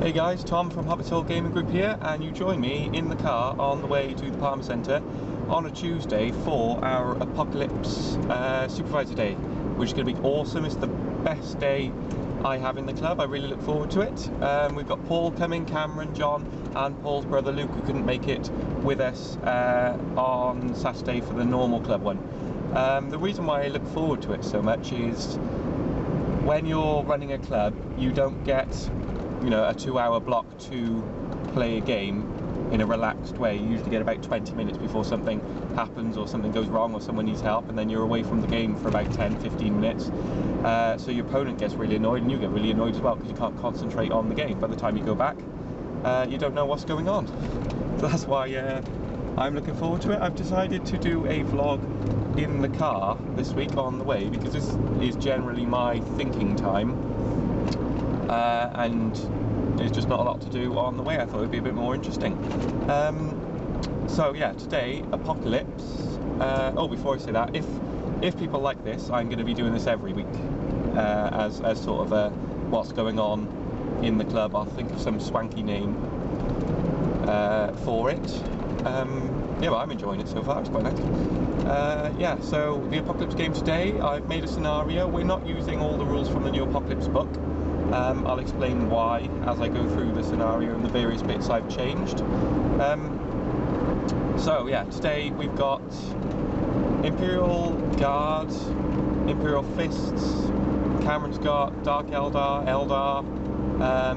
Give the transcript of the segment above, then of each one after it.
Hey guys, Tom from Hobbit Gaming Group here, and you join me in the car on the way to the Palmer Centre on a Tuesday for our Apocalypse Supervisor Day, which is going to be awesome. It's the best day I have in the club. I really look forward to it. We've got Paul coming, Cameron, John, and Paul's brother Luke, who couldn't make it with us on Saturday for the normal club one. The reason why I look forward to it so much is when you're running a club, you don't get a 2-hour block to play a game in a relaxed way. You usually get about 20 minutes before something happens or something goes wrong or someone needs help, and then you're away from the game for about 10-15 minutes. So your opponent gets really annoyed and you get really annoyed as well because you can't concentrate on the game. By the time you go back, you don't know what's going on. So that's why I'm looking forward to it. I've decided to do a vlog in the car this week on the way because this is generally my thinking time. And there's just not a lot to do on the way. I thought it would be a bit more interesting. So yeah, today, Apocalypse. Oh, before I say that, if people like this, I'm going to be doing this every week as sort of a what's going on in the club. I'll think of some swanky name for it. Yeah, well, I'm enjoying it so far. It's quite nice. Yeah, so the Apocalypse game today, I've made a scenario. We're not using all the rules from the new Apocalypse book. I'll explain why as I go through the scenario and the various bits I've changed. So yeah, today we've got Imperial Guard, Imperial Fists, Cameron's got Dark Eldar,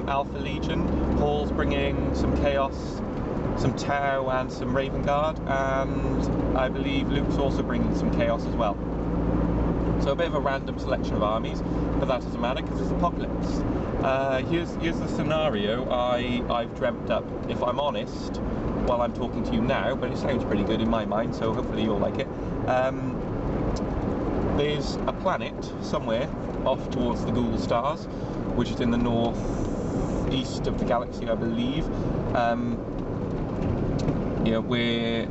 Alpha Legion, Paul's bringing some Chaos, some Tau and some Raven Guard, and I believe Luke's also bringing some Chaos as well. So a bit of a random selection of armies, but that doesn't matter because it's Apocalypse. Here's the scenario I've dreamt up, if I'm honest, while I'm talking to you now, but it sounds pretty good in my mind, so hopefully you'll like it. There's a planet somewhere off towards the Ghoul Stars, which is in the northeast of the galaxy, I believe. Where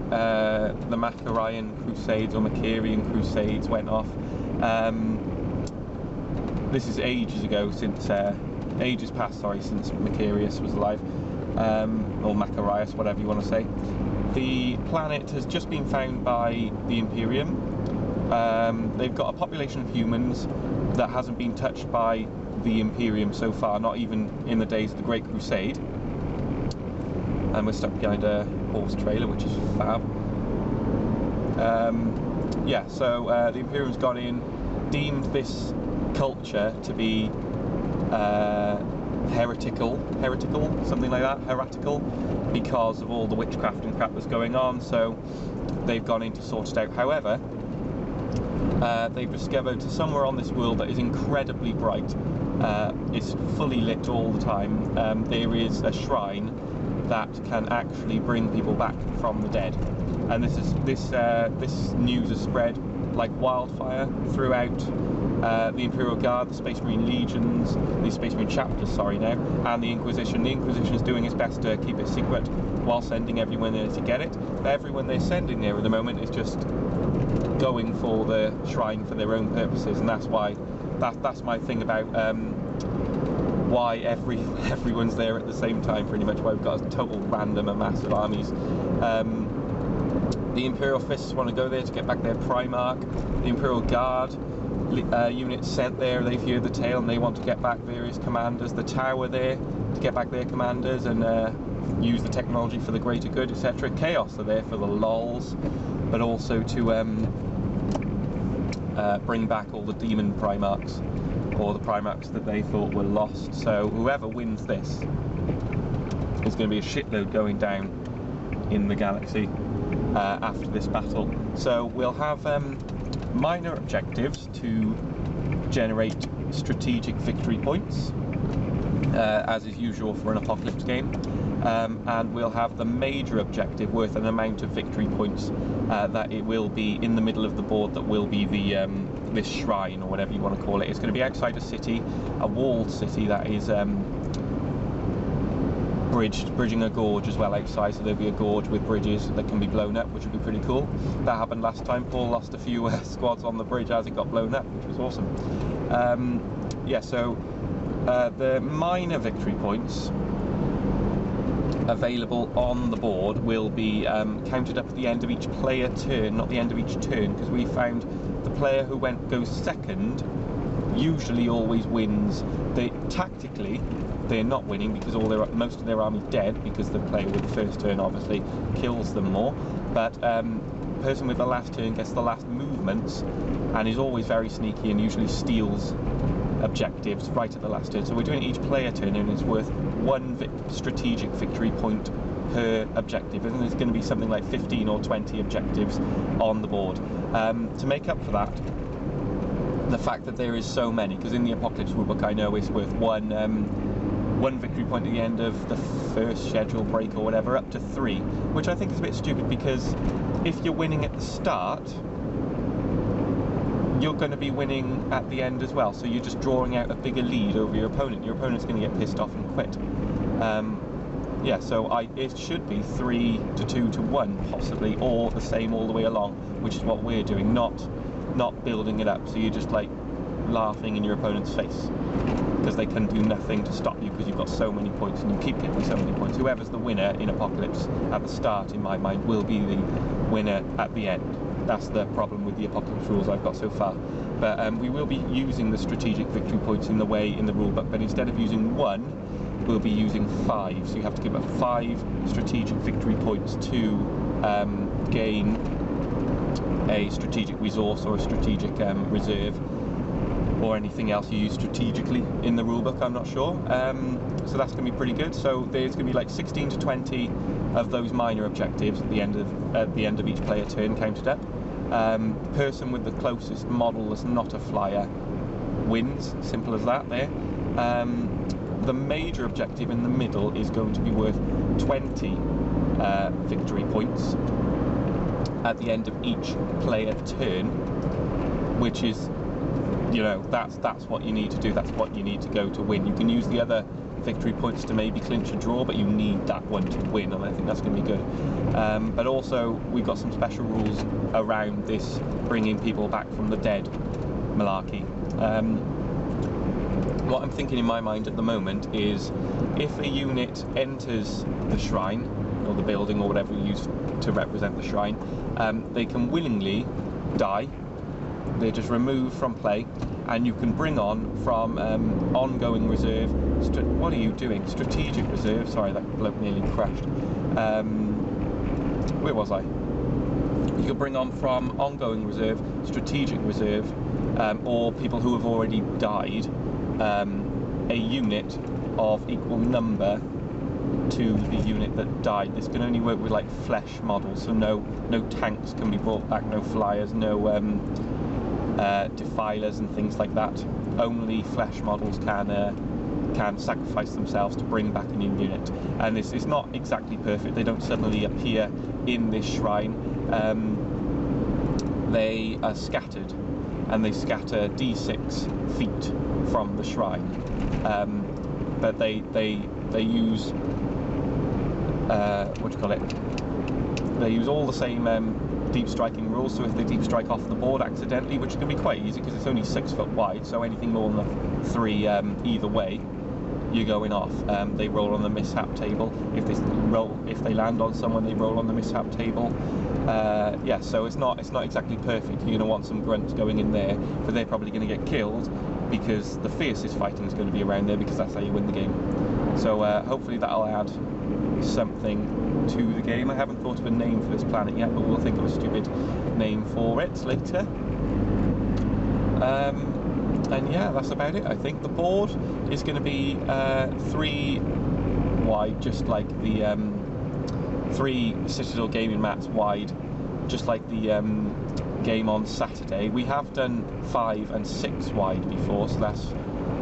the Macharian Crusades or Macharian Crusades went off. This is ages ago, since ages past, sorry, since Macarius was alive, or Macarius, whatever you want to say. The planet has just been found by the Imperium. They've got a population of humans that hasn't been touched by the Imperium so far, not even in the days of the Great Crusade. And we're stuck behind a horse trailer, which is fab. Yeah, so the Imperium's gone in, deemed this culture to be heretical, something like that, heretical, because of all the witchcraft and crap that's going on, so they've gone in to sort it out. However, they've discovered somewhere on this world that is incredibly bright, it's fully lit all the time, there is a shrine that can actually bring people back from the dead. And this news has spread like wildfire throughout the Imperial Guard, the Space Marine Legions, the Space Marine Chapters, sorry now, and the Inquisition. The Inquisition is doing its best to keep it secret while sending everyone there to get it. But everyone they're sending there at the moment is just going for the shrine for their own purposes, and that's why that's my thing about why everyone's there at the same time, pretty much, why we've got a total random and massive armies. The Imperial Fists want to go there to get back their Primarch. The Imperial Guard units sent there, they've heard the tale and they want to get back various commanders. The Tau are there to get back their commanders and use the technology for the greater good, etc. Chaos are there for the lols, but also to bring back all the demon Primarchs, or the Primarchs that they thought were lost. So whoever wins this is going to be a shitload going down in the galaxy after this battle. So we'll have minor objectives to generate strategic victory points, as is usual for an Apocalypse game, and we'll have the major objective worth an amount of victory points that it will be in the middle of the board, that will be the this shrine, or whatever you want to call it. It's going to be outside a city, a walled city that is bridging a gorge as well outside, so there'll be a gorge with bridges that can be blown up, which would be pretty cool. That happened last time. Paul lost a few squads on the bridge as it got blown up, which was awesome. Yeah, so the minor victory points available on the board will be counted up at the end of each player turn, not the end of each turn, because we found the player who goes second usually always wins. Tactically they're not winning because most of their army's dead, because the player with the first turn obviously kills them more, but person with the last turn gets the last movements and is always very sneaky and usually steals objectives right at the last turn. So we're doing each player turn and it's worth 1 strategic victory point per objective, and there's going to be something like 15 or 20 objectives on the board. To make up for that, the fact that there is so many, because in the Apocalypse rulebook I know it's worth one victory point at the end of the first schedule break or whatever, up to 3, which I think is a bit stupid, because if you're winning at the start, you're going to be winning at the end as well, so you're just drawing out a bigger lead over your opponent. Your opponent's going to get pissed off and quit. Yeah, so it should be 3 to 2 to 1 possibly, or the same all the way along, which is what we're doing, not building it up, so you're just like laughing in your opponent's face because they can do nothing to stop you because you've got so many points and you keep getting so many points. Whoever's the winner in Apocalypse at the start, in my mind, will be the winner at the end. That's the problem with the Apocalypse rules I've got so far. But we will be using the strategic victory points in the rulebook, but instead of using 1, we'll be using 5. So you have to give up 5 strategic victory points to gain a strategic resource or a strategic reserve, or anything else you use strategically in the rulebook, I'm not sure. So that's going to be pretty good. So there's going to be like 16 to 20 of those minor objectives at the end of each player turn counted up. Person with the closest model that's not a flyer wins. Simple as that there. The major objective in the middle is going to be worth 20 victory points at the end of each player turn, which is, you know, that's what you need to do. That's what you need to go to win. You can use the other victory points to maybe clinch a draw, but you need that one to win, and I think that's going to be good. But also we've got some special rules around this bringing people back from the dead malarkey. What I'm thinking in my mind at the moment is, if a unit enters the shrine or the building or whatever you use to represent the shrine, they can willingly die. They're just removed from play, and you can bring on from ongoing reserve. What are you doing? Strategic reserve. Sorry, that bloke nearly crashed. Where was I? You can bring on from ongoing reserve, strategic reserve, or people who have already died, a unit of equal number to the unit that died. This can only work with like flesh models, so no tanks can be brought back, no flyers, no defilers and things like that. Only flesh models can sacrifice themselves to bring back a new unit, and this is not exactly perfect. They don't suddenly appear in this shrine. They are scattered, and they scatter d6 feet from the shrine, but they use what do you call it? They use all the same deep striking rules. So if they deep strike off the board accidentally, which can be quite easy because it's only 6 foot wide, so anything more than 3 either way, you're going off. They roll on the mishap table. If they land on someone, they roll on the mishap table. Yeah, so it's not exactly perfect. You're going to want some grunts going in there, but they're probably going to get killed because the fiercest fighting is going to be around there, because that's how you win the game. So hopefully that'll add something to the game. I haven't thought of a name for this planet yet, but we'll think of a stupid name for it later. And yeah, that's about it. I think the board is going to be 3 wide, just like the 3 Citadel gaming mats wide, just like the game on Saturday. We have done 5 and 6 wide before, so that's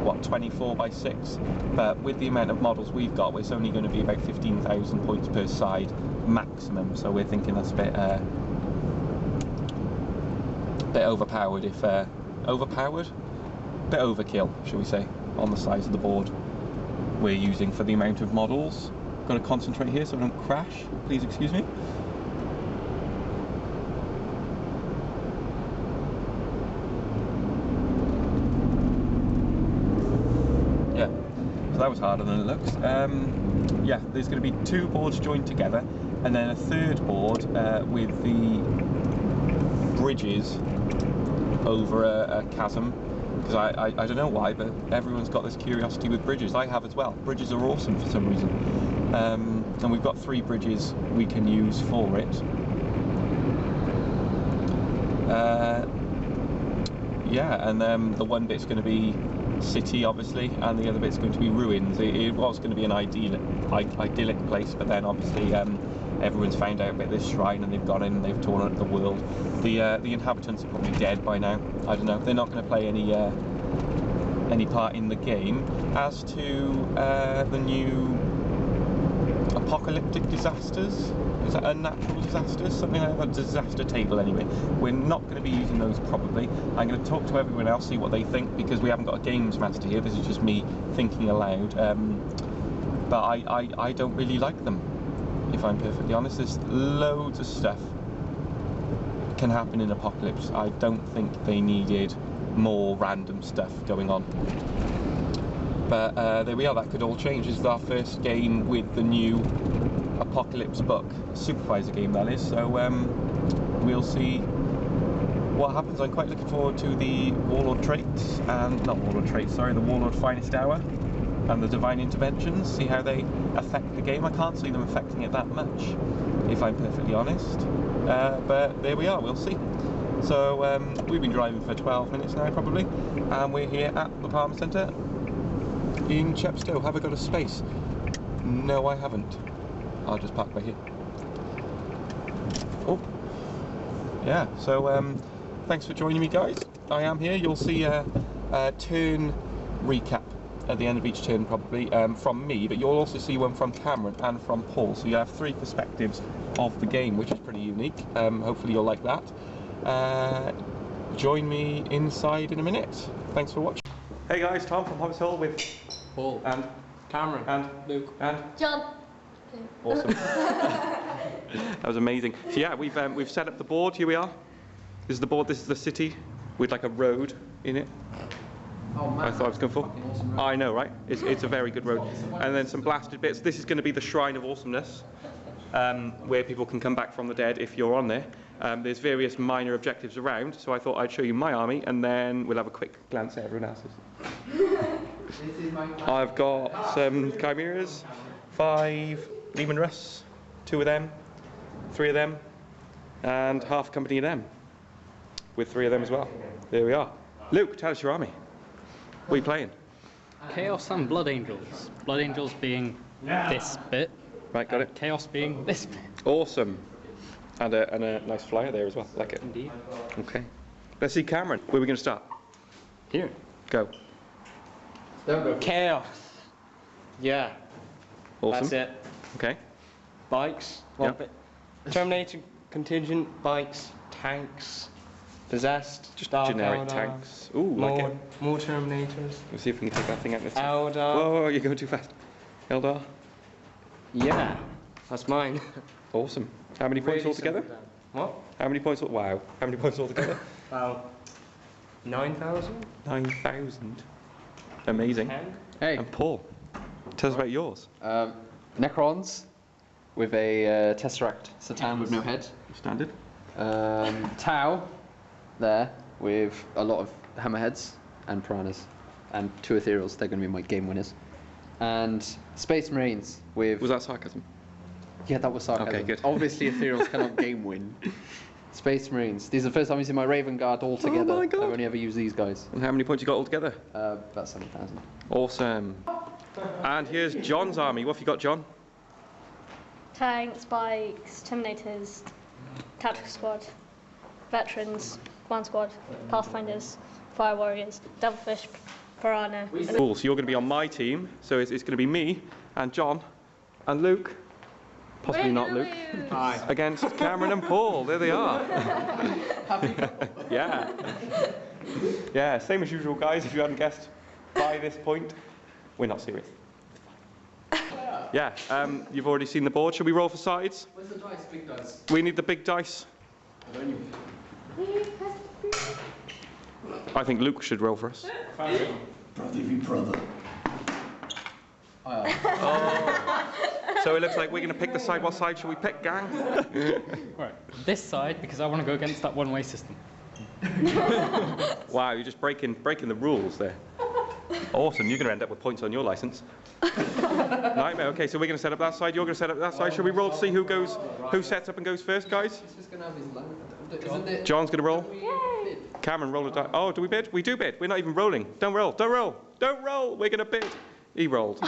what, 24 by 6, but with the amount of models we've got, it's only going to be about 15,000 points per side maximum, so we're thinking that's a bit overpowered, if bit overkill, shall we say, on the size of the board we're using for the amount of models. Got to concentrate here so I don't crash, please excuse me. that was harder than it looks. Yeah, there's going to be 2 boards joined together, and then a 3rd board with the bridges over a chasm. Because I don't know why, but everyone's got this curiosity with bridges. I have as well. Bridges are awesome for some reason. And we've got 3 bridges we can use for it. Yeah, and the one bit's going to be city, obviously, and the other bit's going to be ruins. It was going to be an idyllic place, but then obviously everyone's found out about this shrine and they've gone in and they've torn up the world. The inhabitants are probably dead by now. I don't know. They're not going to play any part in the game. As to the new apocalyptic disasters, is that unnatural disasters? Something like that, disaster table anyway. We're not going to be using those probably. I'm going to talk to everyone else, see what they think, because we haven't got a games master here. This is just me thinking aloud. But I don't really like them, if I'm perfectly honest. There's loads of stuff can happen in Apocalypse. I don't think they needed more random stuff going on. But there we are, that could all change. This is our first game with the new Apocalypse book, Supervisor game that is, so we'll see what happens. I'm quite looking forward to the Warlord traits, and not Warlord traits, sorry, the Warlord Finest Hour and the Divine Interventions, see how they affect the game. I can't see them affecting it that much, if I'm perfectly honest, but there we are, we'll see. So we've been driving for 12 minutes now probably, and we're here at the Palmer Centre in Chepstow. Have I got a space? No, I haven't. I'll just park by here. Oh, yeah, so thanks for joining me, guys. I am here. You'll see a turn recap at the end of each turn probably from me, but you'll also see one from Cameron and from Paul, so you have 3 perspectives of the game, which is pretty unique. Hopefully you'll like that. Join me inside in a minute. Thanks for watching. Hey guys, Tom from Hobbit with Paul and Cameron and Luke John. Awesome. That was amazing. So yeah, we've set up the board. Here we are. This is the board. This is the city with like a road in it. Oh man, I thought I was going for. Awesome, I know, right? It's a very good road. And then some blasted bits. This is going to be the Shrine of Awesomeness, where people can come back from the dead if you're on there. There's various minor objectives around, so I thought I'd show you my army, and then we'll have a quick glance at everyone else's. I've got some Chimeras, 5 Leman Russ, 2 of them, 3 of them, and half a company of them, with 3 of them as well. There we are. Luke, tell us your army. What are you playing? Chaos and Blood Angels. Blood Angels being this bit. Right, got it. Chaos being this bit. Awesome. And a nice flyer there as well. Like it. Indeed. Okay. Let's see Cameron. Where are we going to start? Here. Go. Chaos. Yeah. Awesome. That's it. Okay. Bikes. Yep. Terminator contingent, bikes, tanks, possessed. Just Dark generic Eldar, tanks. Ooh, like it. more Terminators. Let's see if we can take that thing out this time. Eldar. Whoa, you're going too fast. Eldar. Yeah. That's mine. Awesome. How many points Really altogether? simple then. What? How many points? Wow. How many points altogether? About 9,000? 9,000. Amazing. 10? Hey, And Paul, tell us about yours. Necrons with a Tesseract Satan with no head. Standard. Tau there with a lot of hammerheads and piranhas, and 2 ethereals. They're going to be my game winners. And Space Marines with. Was that sarcasm? Yeah, that was sarcasm. Okay, good. Obviously, ethereals cannot game win. Space Marines. These are the first time using my Raven Guard all together. Oh my God. I've only ever used these guys. And how many points you got altogether? About 7,000. Awesome. And here's John's army. What have you got, John? Tanks, bikes, Terminators, Tactical Squad, Veterans, Command Squad, Pathfinders, Fire Warriors, Devilfish, Piranha. Cool. So you're going to be on my team. So it's going to be me and John and Luke. Possibly not Luke. Hi. Against Cameron and Paul. There they are. Yeah. Yeah, same as usual, guys. If you hadn't guessed by this point, we're not serious. Yeah, you've already seen the board. Shall we roll for sides? Where's the dice? Big dice. We need the big dice. I think Luke should roll for us. Brother. So it looks like we're going to pick the side. What side should we pick, gang? Right, this side, because I want to go against that one-way system. Wow, you're just breaking the rules there. Awesome, you're going to end up with points on your license. Nightmare. Okay, so we're going to set up that side. You're going to set up that side. Should we roll to see who sets up and goes first, guys? He's just gonna have his lunch. Isn't it? John's going to roll. Yay! Cameron, roll a die. Oh, do we bid? We do bid. We're not even rolling. Don't roll. Don't roll. Don't roll. We're going to bid. He rolled.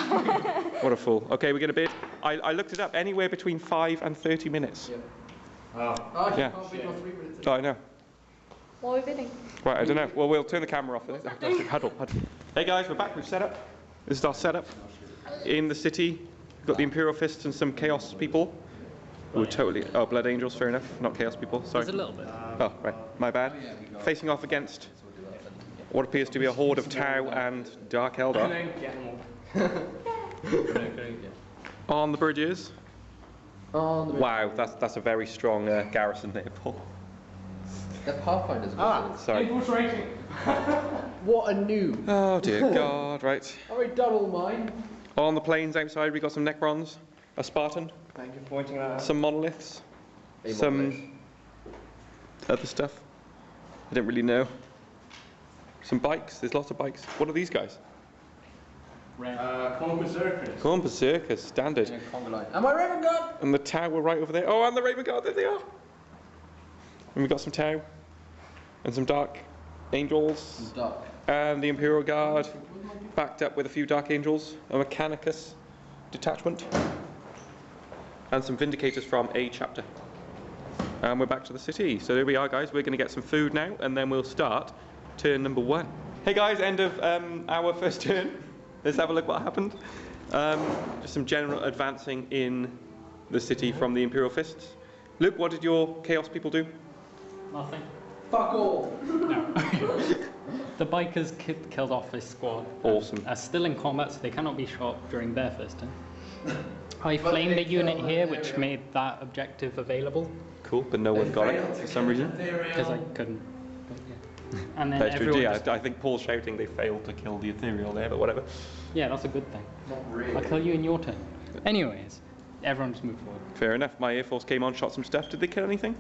What a fool. Okay, we're going to bid. I looked it up. Anywhere between 5 and 30 minutes. Yep. Oh. Oh, you Yeah. can't bid for 3 minutes. Oh, I know. What are we bidding? Right, I don't know. Well, we'll turn the camera off. Huddle. Hey guys, we're back. We've set up. This is our setup. In the city, we've got the Imperial Fists and some Chaos people. We're totally... Oh, Blood Angels, fair enough. Not Chaos people, sorry. There's a little bit. Oh, right. My bad. Facing off against what appears to be a horde of Tau and Dark Eldar. On the bridges. Wow, that's a very strong garrison there, Paul. They're Pathfinders. Sorry. What a noob. Oh dear God, right. Already done all mine. On the plains outside, we got some Necrons, a Spartan, Thank you for pointing that out. some monoliths, some other stuff. I don't really know. Some bikes. There's lots of bikes. What are these guys? Corn Berserkers. Corn Berserkers, standard. And my Raven Guard! And the Tau were right over there. Oh, and the Raven Guard, there they are. And we've got some Tau and some Dark Angels. Dark. And the Imperial Guard, backed up with a few Dark Angels, a Mechanicus detachment, and some Vindicators from a chapter. And we're back to the city. So there we are, guys. We're going to get some food now, and then we'll start turn number 1. Hey guys, end of our first turn. Let's have a look what happened. Just some general advancing in the city from the Imperial Fists. Luke, what did your Chaos people do? Nothing. Fuck all! The bikers killed off this squad. Awesome. Are still in combat, so they cannot be shot during their first turn. I flamed a unit here, which made that objective available, Cool, but no one got it for some reason. because I couldn't. But yeah. And then That's true. everyone Yeah, just- I think Paul's shouting they failed to kill the Ethereal there, but whatever. yeah, that's a good thing. Not really. I'll kill you in your turn. Anyways, everyone just move forward. Fair enough. My Air Force came on, shot some stuff. Did they kill anything?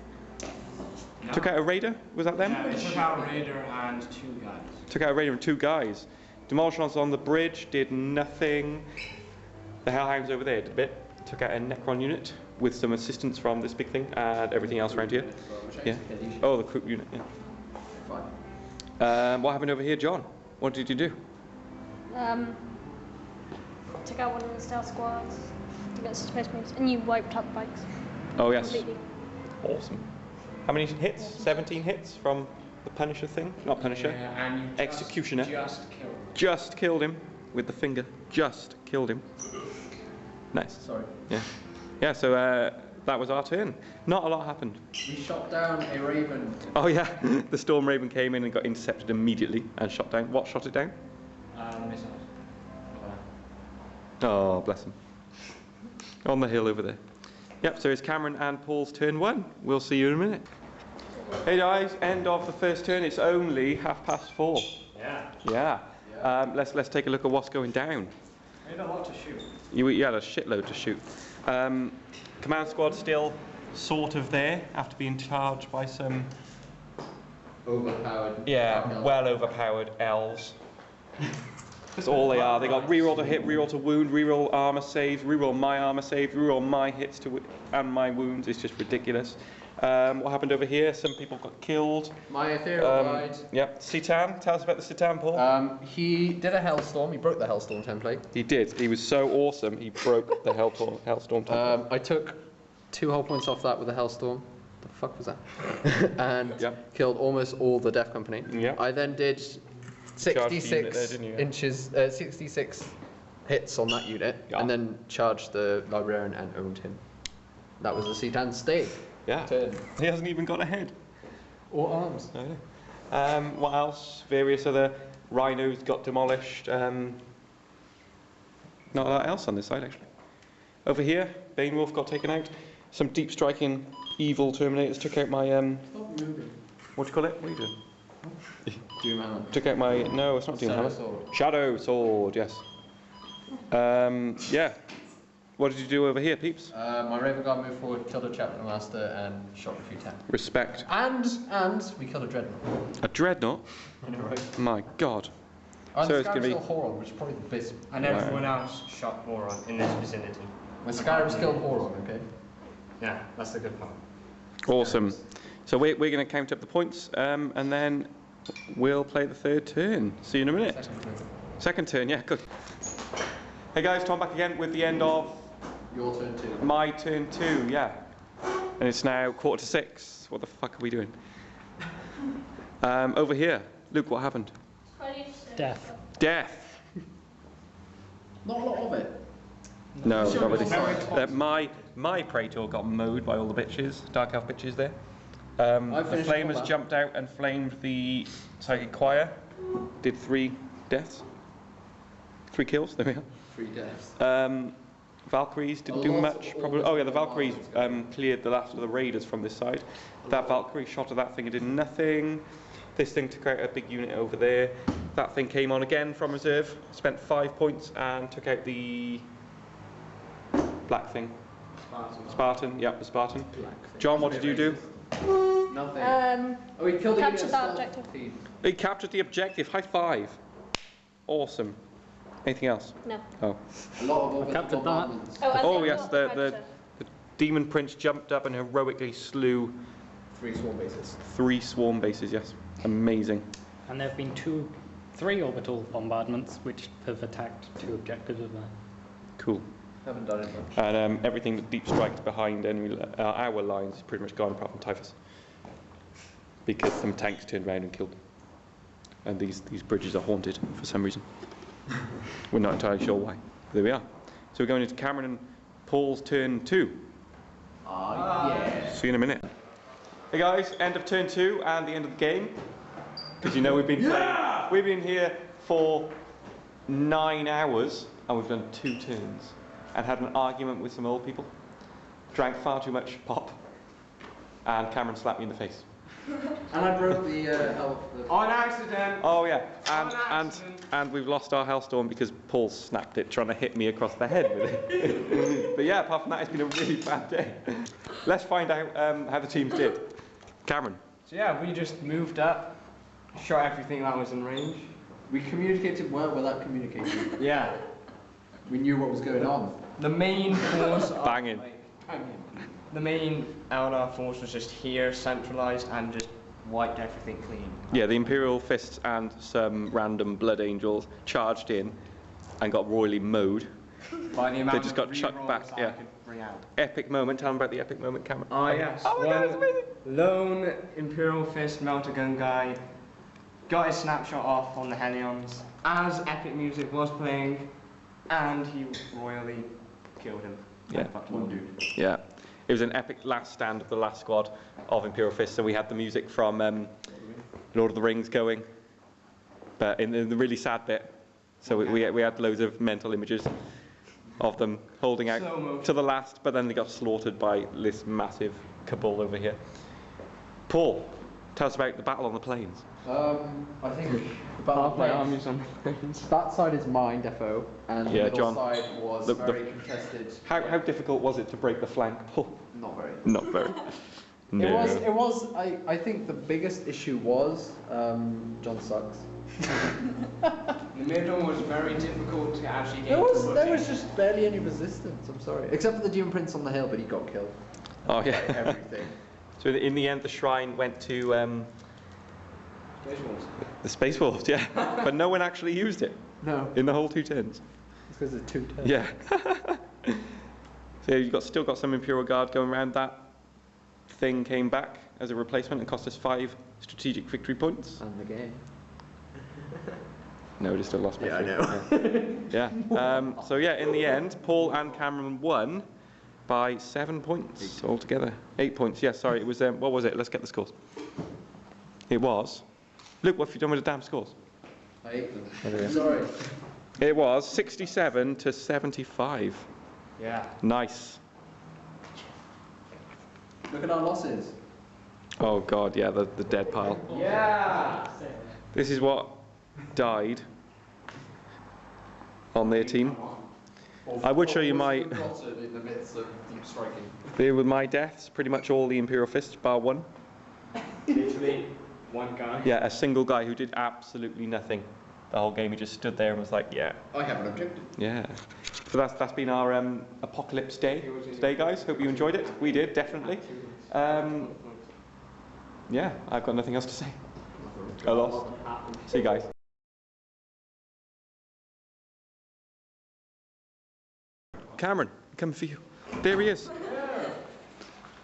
Took out a Raider? Was that them? Yeah, it took out a Raider and 2 guys. Took out a Raider and 2 guys. Demolitions on the bridge did nothing. The Hellhounds over there did a bit. Took out a Necron unit with some assistance from this big thing and everything else around here. Yeah. Oh, the Krupp unit. Yeah. Fine. What happened over here, John? What did you do? Took out one of the stealth squads against the Space Marines, and you wiped out the bikes Oh yes. completely. Awesome. How many hits? 17 hits from the Punisher thing? Not Punisher. Yeah, and you Executioner. just killed. Just killed him with the finger. Just killed him. Nice. Sorry. Yeah. Yeah, so that was our turn. Not a lot happened. We shot down a Raven. Oh yeah, the Storm Raven came in and got intercepted immediately and shot down. What shot it down? Missiles. Oh, bless him. On the hill over there. Yep, so it's Cameron and Paul's turn 1. We'll see you in a minute. Hey guys, end of the first turn. It's only 4:30. Yeah. Yeah. Let's take a look at what's going down. We had a lot to shoot. You had a shitload to shoot. Command squad still sort of there after being charged by some Overpowered. well overpowered elves. That's all they are. They got reroll to hit, reroll to wound, reroll armor saves, reroll my armor saves, reroll my hits and my wounds. It's just ridiculous. What happened over here? Some people got killed. My Ethereal died. Yep. Citan, tell us about the Citan, Paul. He did a Hellstorm. He broke the Hellstorm template. He did. He was so awesome. He broke the Hellstorm template. I took 2 hull points off that with a Hellstorm. The fuck was that? And Yep. killed almost all the Death Company. Yep. I then did the unit there, 66 didn't you? inches, 66 hits on that unit, Yeah. and then charged the Librarian and owned him. That was the Citan stay. Yeah. Turn. He hasn't even got a head. Or arms. I know. What else? Various other rhinos got demolished. Not a lot else on this side, actually. Over here, Banewolf got taken out. Some deep striking evil Terminators took out my Stop moving. what do you call it? What are you doing? Doom Hammer. Took out my no, it's not Doom Hammer. Shadow Sword. Shadow Sword, yes. Yeah. What did you do over here, peeps? My Raven Guard moved forward, killed a Chapter Master, and shot a few tanks. Respect. And we killed a Dreadnought. A dreadnought? I know, right? My God. And So it's gonna be- killed Horon, which is probably the best. And everyone else shot Moron in this vicinity. When Skyrim's killed Horon, okay? Yeah, that's the good part. Awesome. So we're going to count up the points, and then we'll play the third turn. See you in a minute. Second turn, yeah, good. Hey guys, Tom back again with the end of Your turn too. my turn 2, yeah. And it's now 5:45. What the fuck are we doing? Over here, Luke, what happened? Death. Death. Not a lot of it. No, not really. My Praetor got mowed by all the bitches, Dark Elf bitches there. The finished Flamers combat. jumped out and flamed the Psychic Choir. Did 3 deaths. 3 kills, there we are. 3 deaths. Valkyries didn't A do lot much, of probably. all Oh yeah, the the Valkyries cleared the last of the raiders from this side. That Valkyrie shot at that thing and did nothing. This thing took out a big unit over there. That thing came on again from reserve, spent 5 points and took out the black thing. Spartan, yep, the Spartan. John, what did you do? Nothing. Um, Oh, we killed a captured unit that of objective. stealth. He captured the objective, high five. Awesome. Anything else? No. Oh. A lot of orbital captured that. bombardments. Oh, and Oh then yes, what the capture? Demon Prince jumped up and heroically slew 3 swarm bases. 3 swarm bases, yes. Amazing. And there have been 3 orbital bombardments which have attacked 2 objectives of that. Cool. Haven't done it much. And everything that deep strikes behind our lines is pretty much gone apart from Typhus. Because some tanks turned around and killed them. And these bridges are haunted for some reason. We're not entirely sure why. There we are. So we're going into Cameron and Paul's turn 2. Yeah. See you in a minute. Hey guys, end of turn 2 and the end of the game. Because you know we've been playing. We've been here for 9 hours and we've done 2 turns. And had an argument with some old people. Drank far too much pop. And Cameron slapped me in the face. And I broke the health. On accident! Oh yeah, On accident. and we've lost our Hellstorm because Paul snapped it trying to hit me across the head with it. But yeah, apart from that, it's been a really bad day. Let's find out how the teams did. Cameron. So yeah, we just moved up, shot everything that was in range. We communicated well without communicating. Yeah. We knew what was going on. The main force of, Banging. the main Eldar force was just here, centralised, and just wiped everything clean. Yeah, the Imperial Fists and some random Blood Angels charged in and got royally mowed. By the amount They just of got chucked rerolls back, that yeah. I could bring out. Epic moment. Tell them about the epic moment, Cameron. Oh yes. Oh my God, it's amazing. Lone Imperial Fist melter gun guy got his snapshot off on the Helions as epic music was playing, and he royally killed him. Yeah. One dude. Yeah. It was an epic last stand of the last squad of Imperial Fists, so we had the music from Lord of the Rings going, but in the really sad bit. So we had loads of mental images of them holding out Slow motion. to the last, but then they got slaughtered by this massive cabal over here. Paul, tell us about the battle on the plains. I think the battle of planes. on the planes. That side is mine, defo, and Yeah, the middle John. side was The- very contested. How difficult was it to break the flank, Paul? Not very. Not very. No. It was. I think the biggest issue was John sucks. The middle was very difficult to actually get. There was just barely any resistance. I'm sorry, except for the Demon Prince on the hill, but he got killed. Oh yeah. Everything. So in the end, the shrine went to Visuals. the Space Wolves, yeah. But no one actually used it No, in the whole 2 turns. it's because it's 2 turns. Yeah. So you've still got some Imperial Guard going around. That thing came back as a replacement and cost us 5 strategic victory points. And the game. No, it is still lost. by Yeah, I 3. Yeah. So yeah, in the end, Paul and Cameron won by 7 points altogether. 8 points. Yeah, sorry. It was what was it? Let's get the scores. It was. Look, what have you done with the damn scores? I hate them. Anyway. Sorry. It was 67 to 75. Yeah. Nice. Look at our losses. Oh god, yeah, the dead pile. Yeah. This is what died on their team. I would show you my. Forgotten in the midst of deep striking. There were my deaths, pretty much all the Imperial fists, bar one. Literally one guy. Yeah, a single guy who did absolutely nothing. The whole game, he just stood there and was like, yeah. I have an objective. Yeah. So that's been our Apocalypse Day today, guys. Hope you enjoyed it. We did, definitely. Yeah, I've got nothing else to say. I lost. See you guys. Cameron, coming for you. There he is.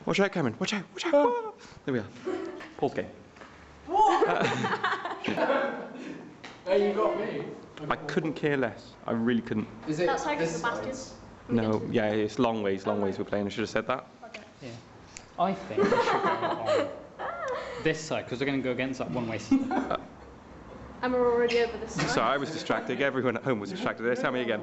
Watch out, Cameron. Watch out. Watch out. Ah. There we are. Paul's game. Hey, you got me. I couldn't care less. I really couldn't. Is it That's how this the bastion. side? No, yeah, it's long ways we're playing. I should have said that. Okay. Yeah. I think we should go on this side because we're going to go against that one-way system. And we're already over this side. Sorry, I was distracted. Everyone at home was distracted. Tell me again.